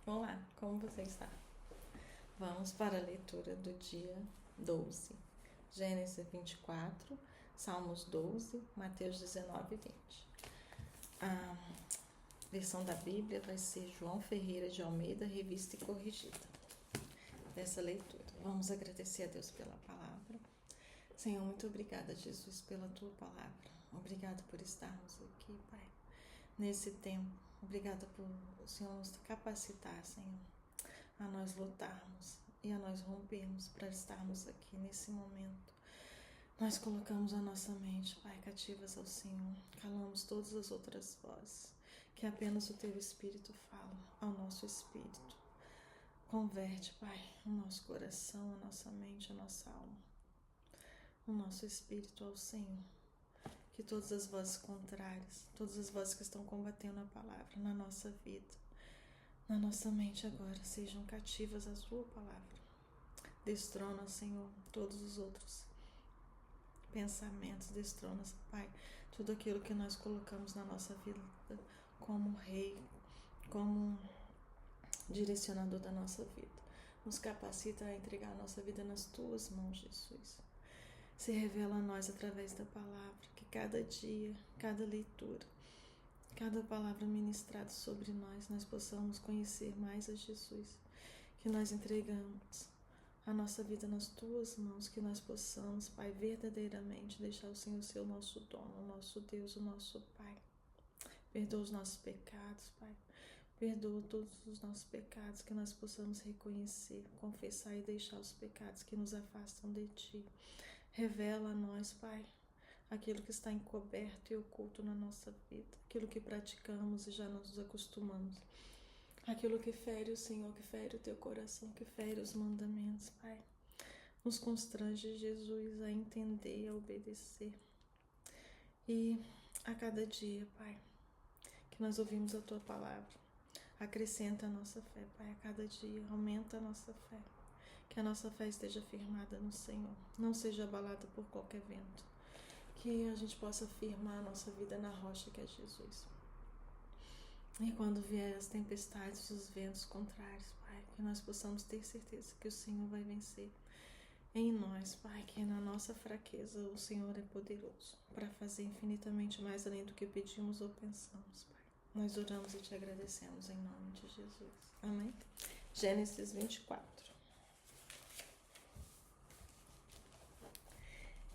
Olá, como você está? Vamos para a leitura do dia 12. Gênesis 24, Salmos 12, Mateus 19 e 20. A versão da Bíblia vai ser João Ferreira de Almeida, revista e corrigida. Dessa leitura, vamos agradecer a Deus pela palavra. Senhor, muito obrigada, Jesus, pela tua palavra. Obrigada por estarmos aqui, Pai, nesse tempo. Obrigada por o Senhor nos capacitar, Senhor, a nós lutarmos e a nós rompermos para estarmos aqui nesse momento. Nós colocamos a nossa mente, Pai, cativas ao Senhor, calamos todas as outras vozes, que apenas o Teu Espírito fala ao nosso espírito. Converte, Pai, o nosso coração, a nossa mente, a nossa alma, o nosso espírito ao Senhor. Que todas as vozes contrárias, todas as vozes que estão combatendo a palavra na nossa vida, na nossa mente agora, sejam cativas à Sua palavra. Destrona, Senhor, todos os outros pensamentos, destrona, Pai, tudo aquilo que nós colocamos na nossa vida como rei, como direcionador da nossa vida. Nos capacita a entregar a nossa vida nas Tuas mãos, Jesus. Se revela a nós através da palavra, que cada dia, cada leitura, cada palavra ministrada sobre nós possamos conhecer mais a Jesus, que nós entregamos a nossa vida nas Tuas mãos, que nós possamos, Pai, verdadeiramente deixar o Senhor ser o nosso dono, o nosso Deus, o nosso Pai. Perdoa os nossos pecados, Pai. Perdoa todos os nossos pecados, que nós possamos reconhecer, confessar e deixar os pecados que nos afastam de Ti. Revela a nós, Pai, aquilo que está encoberto e oculto na nossa vida, aquilo que praticamos e já nos acostumamos, aquilo que fere o Senhor, que fere o Teu coração, que fere os mandamentos, Pai. Nos constrange, Jesus, a entender, a obedecer. E a cada dia, Pai, que nós ouvimos a Tua palavra, acrescenta a nossa fé, Pai, a cada dia, aumenta a nossa fé. Que a nossa fé esteja firmada no Senhor, não seja abalada por qualquer vento. Que a gente possa firmar a nossa vida na rocha que é Jesus. E quando vier as tempestades, os ventos contrários, Pai, que nós possamos ter certeza que o Senhor vai vencer em nós, Pai, que na nossa fraqueza o Senhor é poderoso para fazer infinitamente mais além do que pedimos ou pensamos, Pai. Nós oramos e Te agradecemos em nome de Jesus. Amém? Gênesis 24.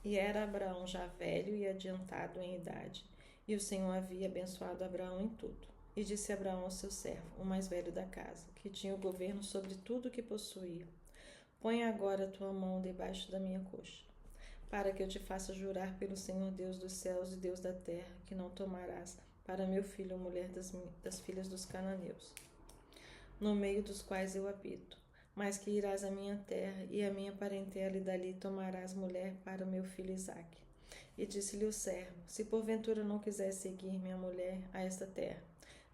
E era Abraão já velho e adiantado em idade, e o Senhor havia abençoado Abraão em tudo. E disse Abraão ao seu servo, o mais velho da casa, que tinha o governo sobre tudo o que possuía: Põe agora a tua mão debaixo da minha coxa, para que eu te faça jurar pelo Senhor Deus dos céus e Deus da terra, que não tomarás para meu filho a mulher das filhas dos cananeus, no meio dos quais eu habito, mas que irás à minha terra e à minha parentela, e dali tomarás mulher para o meu filho Isaque. E disse-lhe o servo: Se porventura não quiseres seguir minha mulher a esta terra,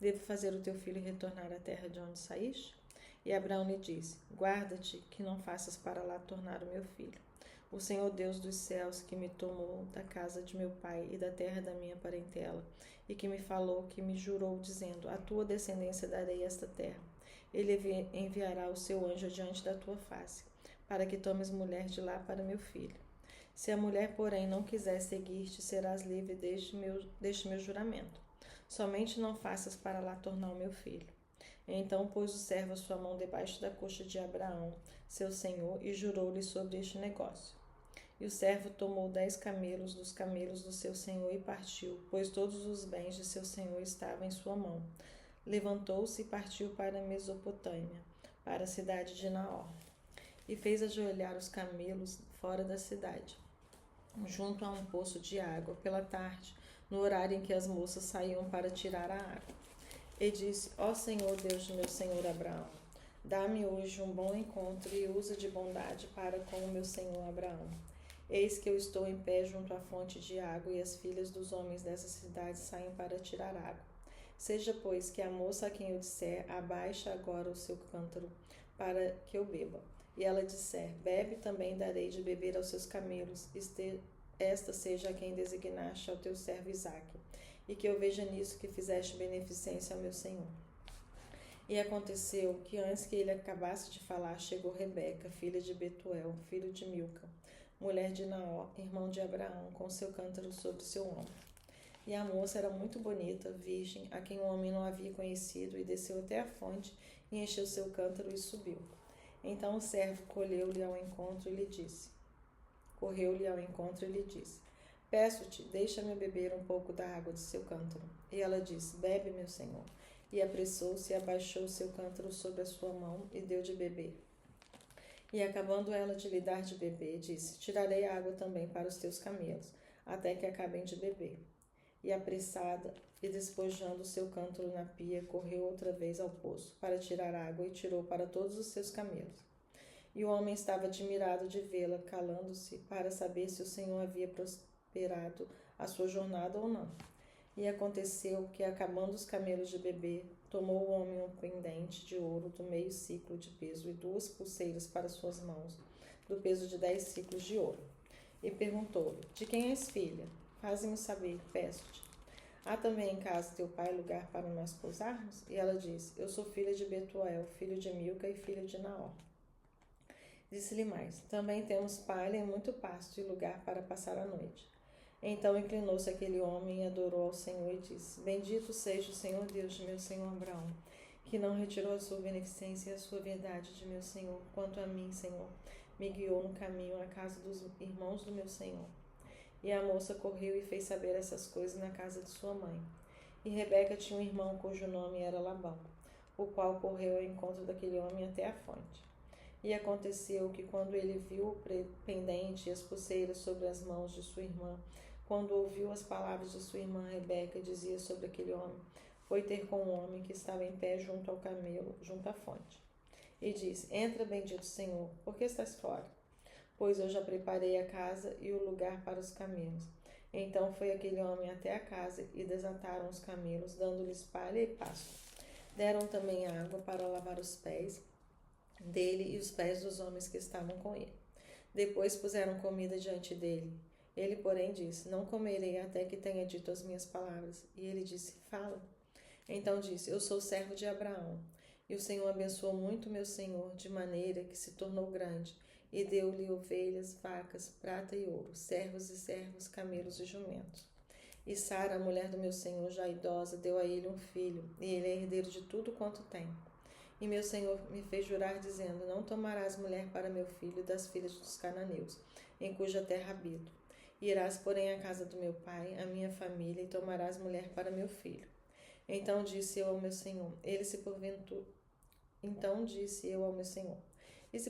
devo fazer o teu filho retornar à terra de onde saíste? E Abraão lhe disse: Guarda-te que não faças para lá tornar o meu filho. O Senhor Deus dos céus, que me tomou da casa de meu pai e da terra da minha parentela, e que me falou, que me jurou, dizendo: A tua descendência darei esta terra. Ele enviará o seu anjo diante da tua face, para que tomes mulher de lá para meu filho. Se a mulher, porém, não quiser seguir-te, serás livre deste meu juramento. Somente não faças para lá tornar o meu filho. Então pôs o servo a sua mão debaixo da coxa de Abraão, seu senhor, e jurou-lhe sobre este negócio. E o servo tomou 10 camelos dos camelos do seu senhor e partiu, pois todos os bens de seu senhor estavam em sua mão. Levantou-se e partiu para a Mesopotâmia, para a cidade de Naor. E fez ajoelhar os camelos fora da cidade, junto a um poço de água, pela tarde, no horário em que as moças saíam para tirar a água. E disse: Ó Senhor Deus de meu senhor Abraão, dá-me hoje um bom encontro e usa de bondade para com o meu senhor Abraão. Eis que eu estou em pé junto à fonte de água, e as filhas dos homens dessa cidade saem para tirar água. Seja, pois, que a moça a quem eu disser: Abaixa agora o seu cântaro, para que eu beba. E ela disser: Bebe, também darei de beber aos seus camelos. Esta seja a quem designaste ao teu servo Isaque, e que eu veja nisso que fizeste beneficência ao meu senhor. E aconteceu que antes que ele acabasse de falar, chegou Rebeca, filha de Betuel, filho de Milca, mulher de Naor, irmão de Abraão, com seu cântaro sobre seu ombro. E a moça era muito bonita, virgem, a quem o homem não havia conhecido, e desceu até a fonte, e encheu seu cântaro e subiu. Então o servo correu-lhe ao encontro e lhe disse: Peço-te, deixa-me beber um pouco da água de seu cântaro. E ela disse: Bebe, meu senhor. E apressou-se e abaixou seu cântaro sobre a sua mão e deu de beber. E acabando ela de lhe dar de beber, disse: Tirarei água também para os teus camelos, até que acabem de beber. E apressada, e despojando o seu cântaro na pia, correu outra vez ao poço, para tirar água, e tirou para todos os seus camelos. E o homem estava admirado de vê-la, calando-se, para saber se o Senhor havia prosperado a sua jornada ou não. E aconteceu que, acabando os camelos de beber, tomou o homem um pendente de ouro do meio ciclo de peso e 2 pulseiras para suas mãos, do peso de 10 ciclos de ouro. E perguntou-lhe: De quem és filha? Faze-me saber, peço-te. Há também em casa teu pai lugar para nós pousarmos? E ela disse: Eu sou filha de Betuel, filho de Milca e filho de Naor. Disse-lhe mais: Também temos palha e muito pasto e lugar para passar a noite. Então inclinou-se aquele homem e adorou ao Senhor e disse: Bendito seja o Senhor Deus de meu senhor Abraão, que não retirou a sua beneficência e a sua verdade de meu senhor. Quanto a mim, Senhor, me guiou no caminho à casa dos irmãos do meu senhor. E a moça correu e fez saber essas coisas na casa de sua mãe. E Rebeca tinha um irmão cujo nome era Labão, o qual correu ao encontro daquele homem até a fonte. E aconteceu que, quando ele viu o pendente e as pulseiras sobre as mãos de sua irmã, quando ouviu as palavras de sua irmã Rebeca, dizia sobre aquele homem: Foi ter com um homem que estava em pé junto ao camelo, junto à fonte. E disse: Entra, bendito Senhor, por que estás fora? Pois eu já preparei a casa e o lugar para os camelos. Então foi aquele homem até a casa e desataram os camelos, dando-lhes palha e pasto. Deram também água para lavar os pés dele e os pés dos homens que estavam com ele. Depois puseram comida diante dele. Ele, porém, disse: Não comerei até que tenha dito as minhas palavras. E ele disse: Fala. Então disse: Eu sou servo de Abraão. E o Senhor abençoou muito meu senhor, de maneira que se tornou grande, e deu-lhe ovelhas, vacas, prata e ouro, servos e servos, camelos e jumentos. E Sara, a mulher do meu senhor, já idosa, deu a ele um filho, e ele é herdeiro de tudo quanto tem. E meu senhor me fez jurar, dizendo: Não tomarás mulher para meu filho das filhas dos cananeus, em cuja terra habito. Irás, porém, à casa do meu pai, à minha família, e tomarás mulher para meu filho. Então disse eu ao meu senhor: E se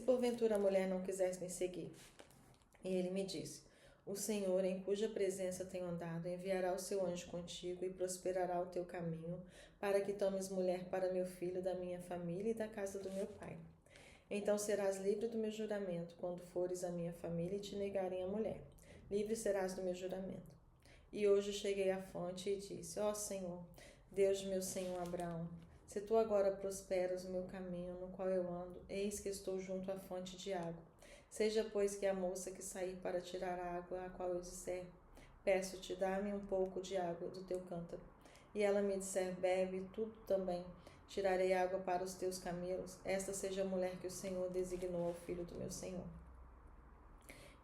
porventura a mulher não quisesse me seguir? E ele me disse: O Senhor, em cuja presença tenho andado, enviará o seu anjo contigo e prosperará o teu caminho, para que tomes mulher para meu filho da minha família e da casa do meu pai. Então serás livre do meu juramento, quando fores à minha família e te negarem a mulher. Livre serás do meu juramento. E hoje cheguei à fonte e disse: Ó Senhor, Deus de meu senhor Abraão, se tu agora prosperas o meu caminho no qual eu ando, eis que estou junto à fonte de água. Seja, pois, que a moça que sair para tirar a água, a qual eu disser: Peço-te, dá-me um pouco de água do teu cântaro. E ela me disser: Bebe, tu também tirarei água para os teus camelos. Esta seja a mulher que o Senhor designou ao filho do meu senhor.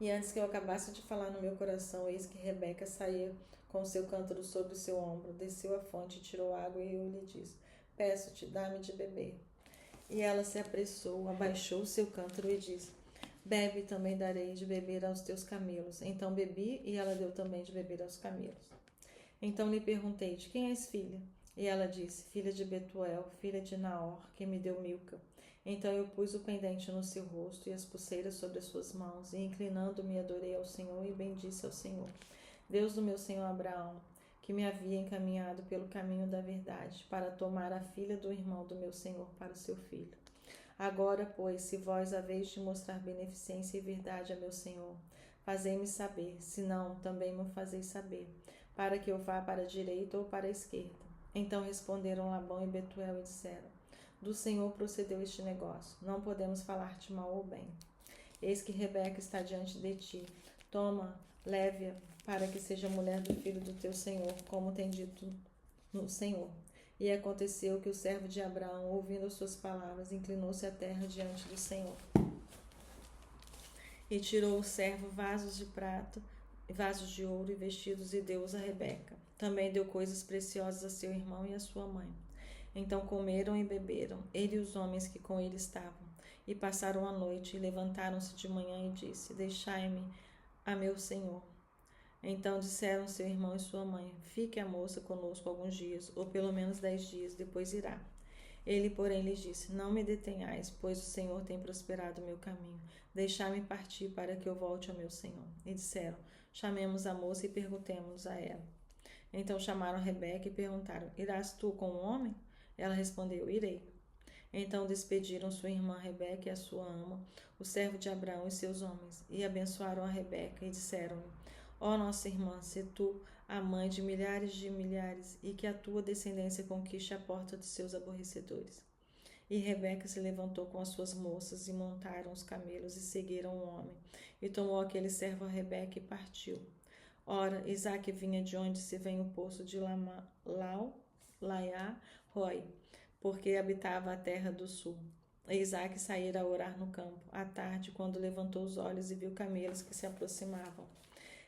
E antes que eu acabasse de falar no meu coração, eis que Rebeca saía com o seu cântaro sobre o seu ombro, desceu à fonte, tirou água, e eu lhe disse: Peço-te, dá-me de beber. E ela se apressou, abaixou o seu cântaro e disse: Bebe, também darei de beber aos teus camelos. Então bebi, e ela deu também de beber aos camelos. Então lhe perguntei: De quem és filha? E ela disse: Filha de Betuel, filha de Naor, que me deu Milca. Então eu pus o pendente no seu rosto e as pulseiras sobre as suas mãos, e inclinando-me adorei ao Senhor e bendisse ao Senhor, Deus do meu senhor Abraão, que me havia encaminhado pelo caminho da verdade, para tomar a filha do irmão do meu senhor para o seu filho. Agora, pois, se vós haveis de mostrar beneficência e verdade a meu senhor, fazei-me saber, se não, também me fazeis saber, para que eu vá para a direita ou para a esquerda. Então responderam Labão e Betuel e disseram: Do Senhor procedeu este negócio, não podemos falar-te mal ou bem. Eis que Rebeca está diante de ti. Toma, leve-a, para que seja mulher do filho do teu senhor, como tem dito no Senhor. E aconteceu que o servo de Abraão, ouvindo as suas palavras, inclinou-se à terra diante do Senhor. E tirou o servo vasos de prata, vasos de ouro e vestidos e deu-os a Rebeca. Também deu coisas preciosas a seu irmão e a sua mãe. Então comeram e beberam, ele e os homens que com ele estavam, e passaram a noite, e levantaram-se de manhã e disse: Deixai-me a meu senhor. Então disseram seu irmão e sua mãe: Fique a moça conosco alguns dias, ou pelo menos 10 dias, depois irá. Ele, porém, lhes disse: Não me detenhais, pois o Senhor tem prosperado o meu caminho. Deixai-me partir para que eu volte ao meu senhor. E disseram: Chamemos a moça e perguntemos a ela. Então chamaram Rebeca e perguntaram: Irás tu com o homem? Ela respondeu: Irei. Então despediram sua irmã Rebeca e a sua ama, o servo de Abraão e seus homens, e abençoaram a Rebeca e disseram-lhe: Ó nossa irmã, se tu a mãe de milhares, e que a tua descendência conquiste a porta dos seus aborrecedores. E Rebeca se levantou com as suas moças e montaram os camelos e seguiram o homem. E tomou aquele servo a Rebeca e partiu. Ora, Isaque vinha de onde se vem o poço de Laiá-Roi, porque habitava a terra do sul. E Isaque saíra a orar no campo, à tarde, quando levantou os olhos e viu camelos que se aproximavam.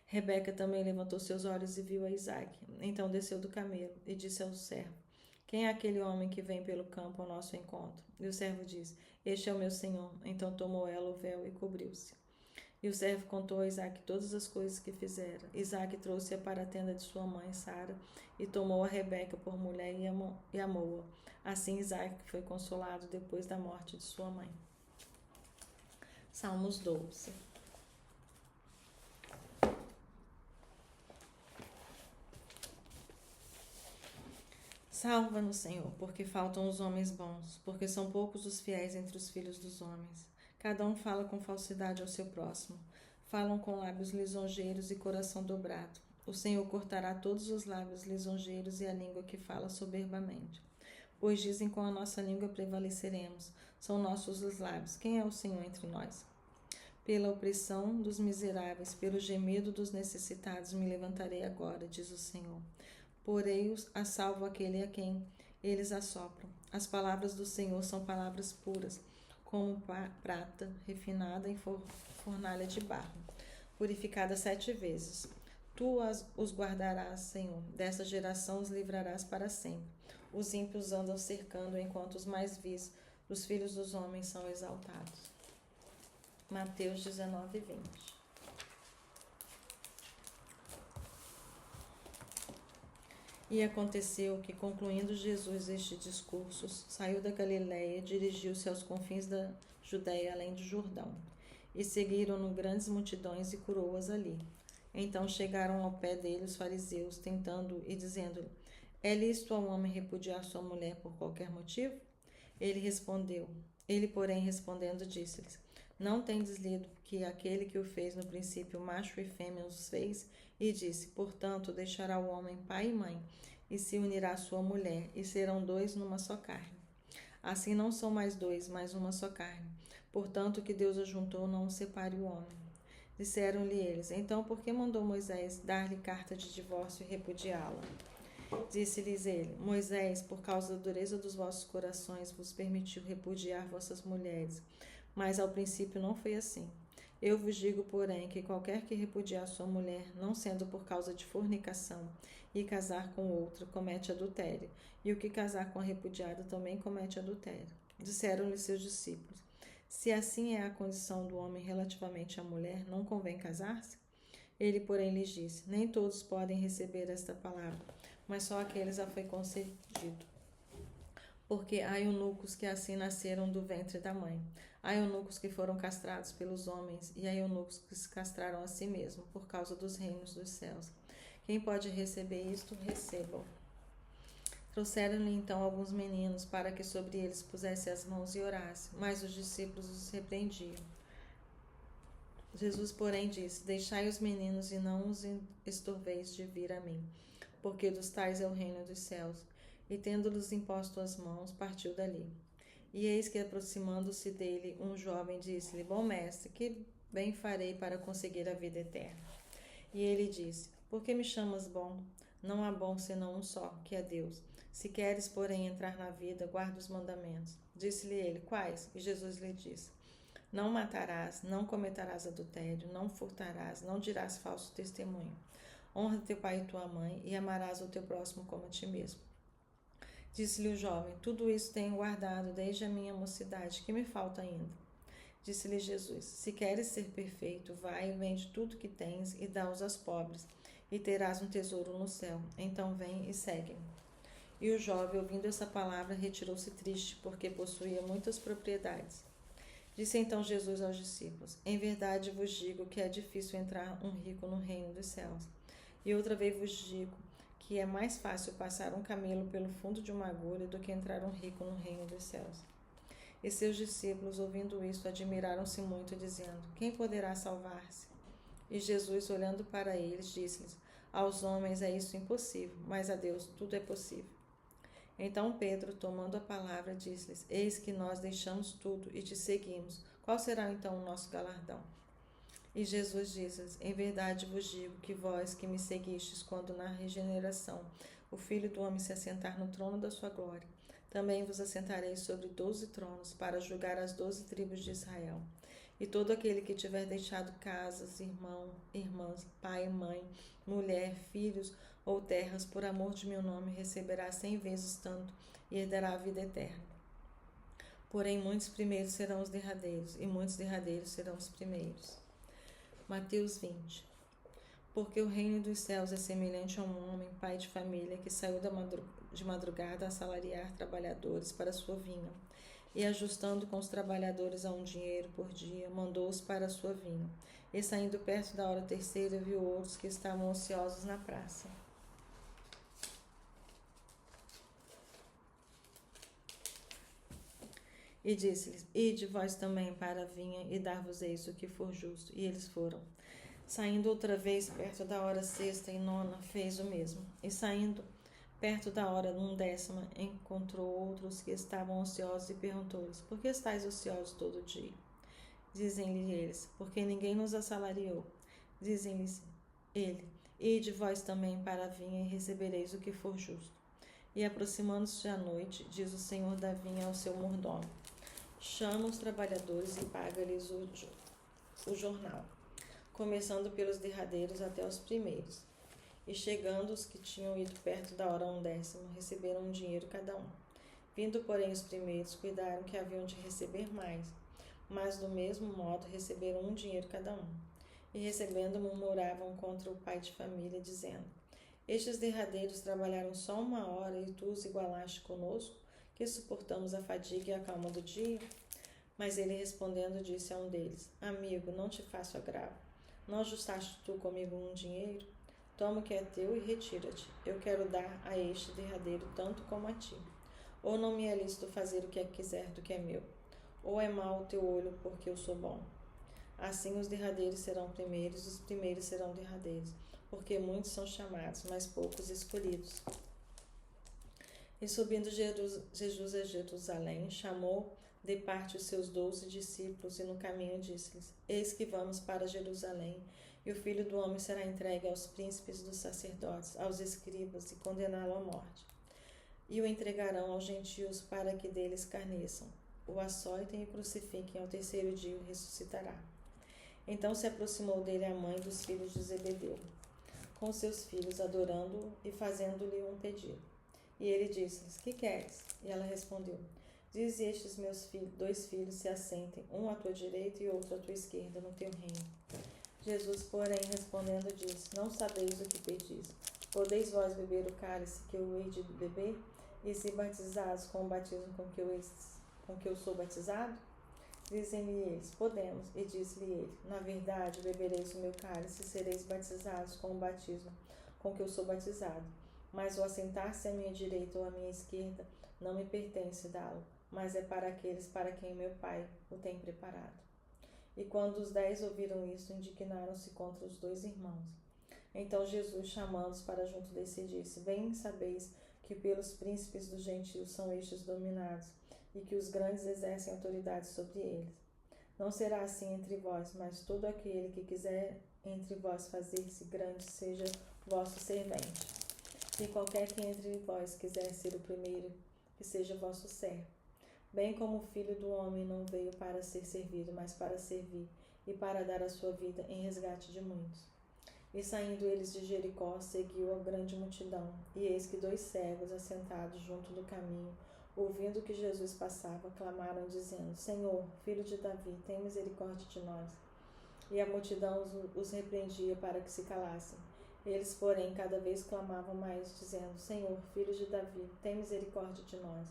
Rebeca também levantou seus olhos e viu a Isaque. Então desceu do camelo e disse ao servo: Quem é aquele homem que vem pelo campo ao nosso encontro? E o servo disse: Este é o meu senhor. Então tomou ela o véu e cobriu-se. E o servo contou a Isaque todas as coisas que fizera. Isaque trouxe-a para a tenda de sua mãe, Sara, e tomou a Rebeca por mulher e amou-a. Assim Isaque foi consolado depois da morte de sua mãe. Salmos 12. Salva-nos, Senhor, porque faltam os homens bons, porque são poucos os fiéis entre os filhos dos homens. Cada um fala com falsidade ao seu próximo. Falam com lábios lisonjeiros e coração dobrado. O Senhor cortará todos os lábios lisonjeiros e a língua que fala soberbamente. Pois dizem: com a nossa língua prevaleceremos. São nossos os lábios. Quem é o Senhor entre nós? Pela opressão dos miseráveis, pelo gemido dos necessitados me levantarei agora, diz o Senhor. Porei-os a salvo aquele a quem eles assopram. As palavras do Senhor são palavras puras, como prata refinada em fornalha de barro, purificada 7 vezes. Tu os guardarás, Senhor, dessa geração os livrarás para sempre. Os ímpios andam cercando, enquanto os mais vis, os filhos dos homens, são exaltados. Mateus 19, 20. E aconteceu que, concluindo Jesus este discurso, saiu da Galiléia e dirigiu-se aos confins da Judéia, além do Jordão. E seguiram-no grandes multidões e curou-as ali. Então chegaram ao pé dele os fariseus, tentando e dizendo-lhe: É lícito ao homem repudiar sua mulher por qualquer motivo? Ele, porém, respondendo, disse-lhes: Não tendes lido que aquele que o fez no princípio, macho e fêmea, os fez? E disse: Portanto, deixará o homem pai e mãe, e se unirá à sua mulher, e serão 2 numa só carne. Assim não são mais 2, mas uma só carne. Portanto, o que Deus ajuntou, não o separe o homem. Disseram-lhe eles: Então, por que mandou Moisés dar-lhe carta de divórcio e repudiá-la? Disse-lhes ele: Moisés, por causa da dureza dos vossos corações, vos permitiu repudiar vossas mulheres. Mas ao princípio não foi assim. Eu vos digo, porém, que qualquer que repudiar sua mulher, não sendo por causa de fornicação, e casar com outra, comete adultério, e o que casar com a repudiada também comete adultério. Disseram-lhe seus discípulos: Se assim é a condição do homem relativamente à mulher, não convém casar-se? Ele, porém, lhes disse: Nem todos podem receber esta palavra, mas só aqueles a foi concedido. Porque há eunucos que assim nasceram do ventre da mãe. Há eunucos que foram castrados pelos homens, e há eunucos que se castraram a si mesmos, por causa dos reinos dos céus. Quem pode receber isto, receba-o. Trouxeram-lhe então alguns meninos, para que sobre eles pusesse as mãos e orasse, mas os discípulos os repreendiam. Jesus, porém, disse: Deixai os meninos e não os estorveis de vir a mim, porque dos tais é o reino dos céus. E tendo-lhes imposto as mãos, partiu dali. E eis que, aproximando-se dele, um jovem disse-lhe: Bom mestre, que bem farei para conseguir a vida eterna? E ele disse: Por que me chamas bom? Não há bom senão um só, que é Deus. Se queres, porém, entrar na vida, guarda os mandamentos. Disse-lhe ele: Quais? E Jesus lhe disse: Não matarás, não cometerás adultério, não furtarás, não dirás falso testemunho. Honra teu pai e tua mãe, e amarás o teu próximo como a ti mesmo. Disse-lhe o jovem: Tudo isso tenho guardado desde a minha mocidade, que me falta ainda? Disse-lhe Jesus: Se queres ser perfeito, vai e vende tudo que tens e dá-os aos pobres, e terás um tesouro no céu. Então vem e segue-me. E o jovem, ouvindo essa palavra, retirou-se triste, porque possuía muitas propriedades. Disse então Jesus aos discípulos: Em verdade vos digo que é difícil entrar um rico no reino dos céus. E outra vez vos digo que é mais fácil passar um camelo pelo fundo de uma agulha do que entrar um rico no reino dos céus. E seus discípulos, ouvindo isto, admiraram-se muito, dizendo: Quem poderá salvar-se? E Jesus, olhando para eles, disse-lhes: Aos homens é isso impossível, mas a Deus tudo é possível. Então Pedro, tomando a palavra, disse-lhes: Eis que nós deixamos tudo e te seguimos. Qual será então o nosso galardão? E Jesus disse-lhes: Em verdade vos digo que vós que me seguistes, quando na regeneração o Filho do Homem se assentar no trono da sua glória, também vos assentareis sobre 12 tronos, para julgar as 12 tribos de Israel. E todo aquele que tiver deixado casas, irmãs, pai, mãe, mulher, filhos ou terras, por amor de meu nome, receberá 100 vezes tanto e herdará a vida eterna. Porém, muitos primeiros serão os derradeiros, e muitos derradeiros serão os primeiros. Mateus 20. Porque o reino dos céus é semelhante a um homem, pai de família, que saiu de madrugada a assalariar trabalhadores para sua vinha. E ajustando com os trabalhadores a um dinheiro por dia, mandou-os para a sua vinha. E saindo perto da hora terceira, viu outros que estavam ociosos na praça. E disse-lhes: Ide vós também para a vinha, e dar-vos-eis o que for justo. E eles foram. Saindo outra vez, perto da hora sexta e nona, fez o mesmo. E saindo perto da hora 11ª, encontrou outros que estavam ociosos e perguntou-lhes: Por que estáis ociosos todo dia? Dizem-lhe eles: Porque ninguém nos assalariou. Dizem-lhes ele: Ide vós também para a vinha e recebereis o que for justo. E aproximando-se a noite, diz o senhor da vinha ao seu mordomo: Chama os trabalhadores e paga-lhes o jornal, começando pelos derradeiros até os primeiros. E chegando os que tinham ido perto da hora 11ª, receberam um dinheiro cada um. Vindo, porém, os primeiros, cuidaram que haviam de receber mais, mas do mesmo modo receberam um dinheiro cada um. E recebendo, murmuravam contra o pai de família, dizendo: Estes derradeiros trabalharam só 1 hora e tu os igualaste conosco, que suportamos a fadiga e a calma do dia? Mas ele respondendo disse a um deles: Amigo, não te faço agravo. Não ajustaste tu comigo um dinheiro? Toma o que é teu e retira-te. Eu quero dar a este derradeiro tanto como a ti. Ou não me é lícito fazer o que quiser do que é meu? Ou é mau o teu olho porque eu sou bom? Assim os derradeiros serão primeiros, os primeiros serão derradeiros, porque muitos são chamados, mas poucos escolhidos. E subindo Jesus a Jerusalém, chamou de parte os seus 12 discípulos e no caminho disse-lhes: Eis que vamos para Jerusalém, e o Filho do Homem será entregue aos príncipes dos sacerdotes, aos escribas, e condená-lo à morte. E o entregarão aos gentios para que dele escarneçam, o açoitem e crucifiquem, ao terceiro dia o ressuscitará. Então se aproximou dele a mãe dos filhos de Zebedeu, com seus filhos, adorando-o e fazendo-lhe um pedido. E ele disse-lhes: Que queres? E ela respondeu: Dize estes meus 2 filhos se assentem, um à tua direita e outro à tua esquerda, no teu reino. Jesus, porém, respondendo, disse: Não sabeis o que pedis. Podeis vós beber o cálice que eu hei de beber? E se batizados com o batismo com que eu sou batizado? Dizem-lhe eles: Podemos. E disse-lhe ele: Na verdade, bebereis o meu cálice e sereis batizados com o batismo com que eu sou batizado. Mas o assentar-se à minha direita ou à minha esquerda não me pertence dá-lo, mas é para aqueles para quem meu Pai o tem preparado. E quando os 10 ouviram isso, indignaram-se contra os 2 irmãos. Então Jesus, chamando-os para junto de si, disse: Bem sabeis que pelos príncipes dos gentios são estes dominados, e que os grandes exercem autoridade sobre eles. Não será assim entre vós, mas todo aquele que quiser entre vós fazer-se grande seja vosso servente. E qualquer que entre vós quiser ser o primeiro, que seja vosso servo. Bem como o Filho do Homem não veio para ser servido, mas para servir, e para dar a sua vida em resgate de muitos. E saindo eles de Jericó, seguiu a grande multidão. E eis que 2 cegos, assentados junto do caminho, ouvindo que Jesus passava, clamaram, dizendo: Senhor, Filho de Davi, tem misericórdia de nós. E a multidão os repreendia para que se calassem. Eles, porém, cada vez clamavam mais, dizendo: Senhor, Filho de Davi, tem misericórdia de nós.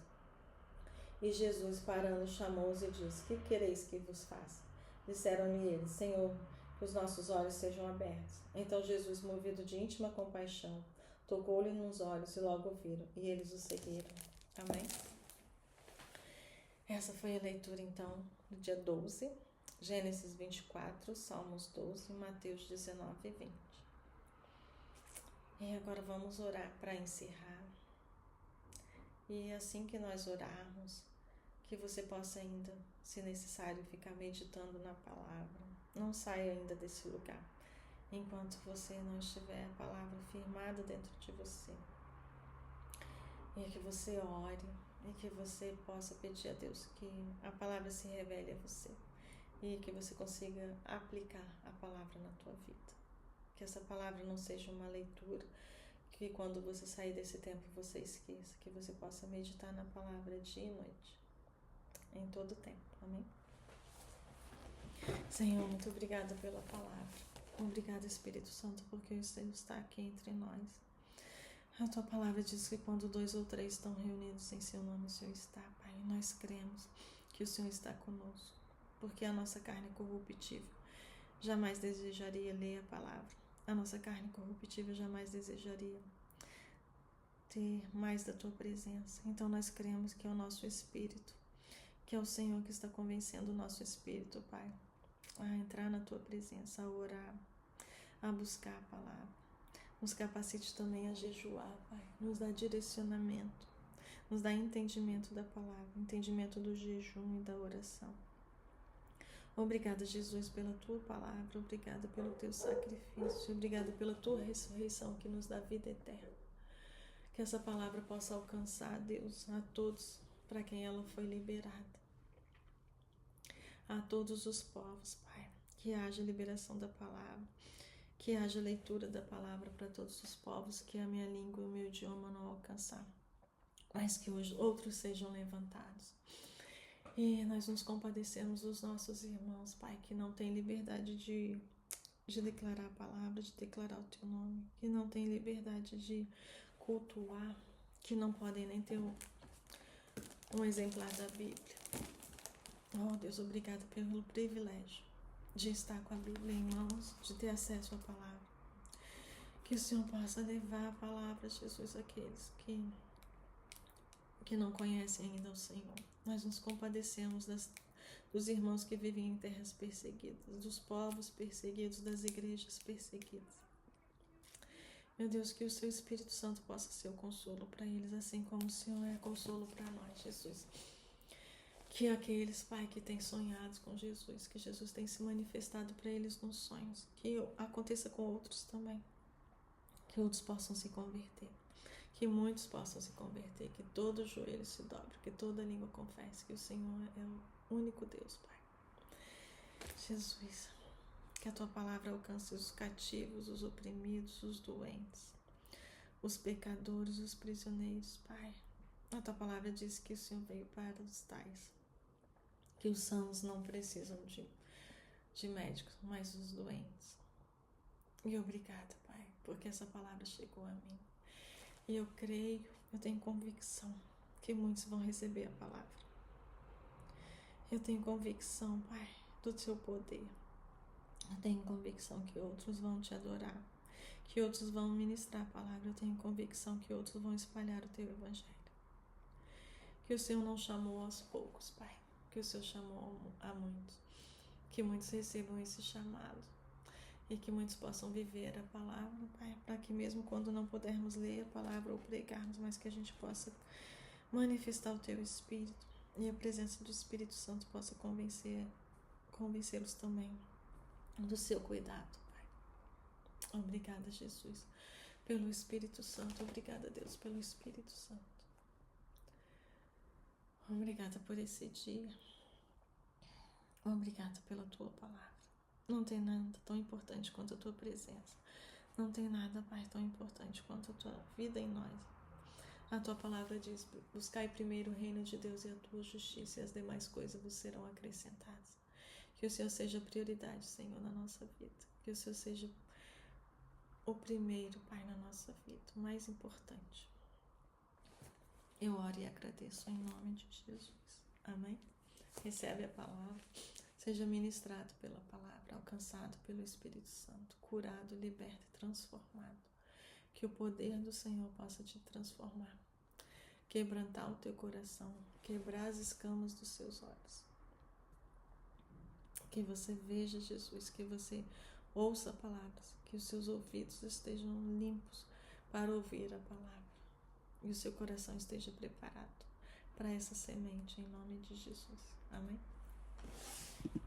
E Jesus, parando, chamou-os e disse: Que quereis que vos faça? Disseram-lhe eles: Senhor, que os nossos olhos sejam abertos. Então Jesus, movido de íntima compaixão, tocou-lhe nos olhos e logo viram, e eles o seguiram. Amém? Essa foi a leitura, então, do dia 12, Gênesis 24, Salmos 12, Mateus 19 e 20. E agora vamos orar para encerrar. E assim que nós orarmos, que você possa ainda, se necessário, ficar meditando na palavra. Não saia ainda desse lugar, enquanto você não estiver a palavra firmada dentro de você. E que você ore, e que você possa pedir a Deus que a palavra se revele a você. E que você consiga aplicar a palavra na tua vida. Que essa palavra não seja uma leitura que quando você sair desse tempo você esqueça. Que você possa meditar na palavra dia e noite. Em todo o tempo, amém? Senhor, muito obrigada pela palavra. Obrigada, Espírito Santo, porque o Senhor está aqui entre nós. A tua palavra diz que quando 2 ou 3 estão reunidos em seu nome, o Senhor está, Pai. E nós cremos que o Senhor está conosco, porque a nossa carne corruptível jamais desejaria ler a palavra. A nossa carne corruptível jamais desejaria ter mais da tua presença. Então nós cremos que é o nosso Espírito, que é o Senhor que está convencendo o nosso espírito, Pai, a entrar na tua presença, a orar, a buscar a palavra. Nos capacite também a jejuar, Pai. Nos dá direcionamento, nos dá entendimento da palavra, entendimento do jejum e da oração. Obrigada, Jesus, pela tua palavra, obrigada pelo teu sacrifício, obrigada pela tua ressurreição que nos dá vida eterna. Que essa palavra possa alcançar, Deus, a todos para quem ela foi liberada. A todos os povos, Pai, que haja liberação da palavra, que haja leitura da palavra para todos os povos, que a minha língua e o meu idioma não alcançar, mas que hoje outros sejam levantados. E nós nos compadecemos dos nossos irmãos, Pai, que não têm liberdade de declarar a palavra, de declarar o teu nome, que não têm liberdade de cultuar, que não podem nem ter um exemplar da Bíblia. Oh, Deus, obrigado pelo privilégio de estar com a Bíblia em mãos, de ter acesso à palavra. Que o Senhor possa levar a palavra, Jesus, àqueles que não conhecem ainda o Senhor. Nós nos compadecemos dos irmãos que vivem em terras perseguidas, dos povos perseguidos, das igrejas perseguidas. Meu Deus, que o seu Espírito Santo possa ser o consolo para eles, assim como o Senhor é consolo para nós, Jesus. Que aqueles, Pai, que têm sonhado com Jesus, que Jesus tem se manifestado para eles nos sonhos, que aconteça com outros também, que outros possam se converter, que muitos possam se converter, que todo joelho se dobre, que toda língua confesse que o Senhor é o único Deus, Pai. Jesus, que a tua palavra alcance os cativos, os oprimidos, os doentes, os pecadores, os prisioneiros, Pai. A tua palavra diz que o Senhor veio para os tais, que os sãos não precisam de médicos, mas os doentes. E obrigada, Pai, porque essa palavra chegou a mim. E eu creio, eu tenho convicção que muitos vão receber a palavra. Eu tenho convicção, Pai, do teu poder. Eu tenho convicção que outros vão te adorar, que outros vão ministrar a palavra. Eu tenho convicção que outros vão espalhar o teu evangelho. Que o Senhor não chamou aos poucos, Pai, que o Senhor chamou a muitos. Que muitos recebam esse chamado e que muitos possam viver a palavra, Pai, para que mesmo quando não pudermos ler a palavra ou pregarmos, mas que a gente possa manifestar o teu Espírito e a presença do Espírito Santo possa convencê-los também do seu cuidado, Pai. Obrigada, Jesus, pelo Espírito Santo. Obrigada, Deus, pelo Espírito Santo. Obrigada por esse dia. Obrigada pela tua palavra. Não tem nada tão importante quanto a tua presença. Não tem nada, Pai, tão importante quanto a tua vida em nós. A tua palavra diz: buscai primeiro o reino de Deus e a tua justiça, e as demais coisas vos serão acrescentadas. Que o Senhor seja prioridade, Senhor, na nossa vida. Que o Senhor seja o primeiro, Pai, na nossa vida, o mais importante. Eu oro e agradeço em nome de Jesus. Amém? Recebe a palavra. Seja ministrado pela palavra, alcançado pelo Espírito Santo, curado, liberto e transformado. Que o poder do Senhor possa te transformar, quebrantar o teu coração, quebrar as escamas dos seus olhos. Que você veja Jesus, que você ouça palavras, que os seus ouvidos estejam limpos para ouvir a palavra e o seu coração esteja preparado para essa semente em nome de Jesus. Amém?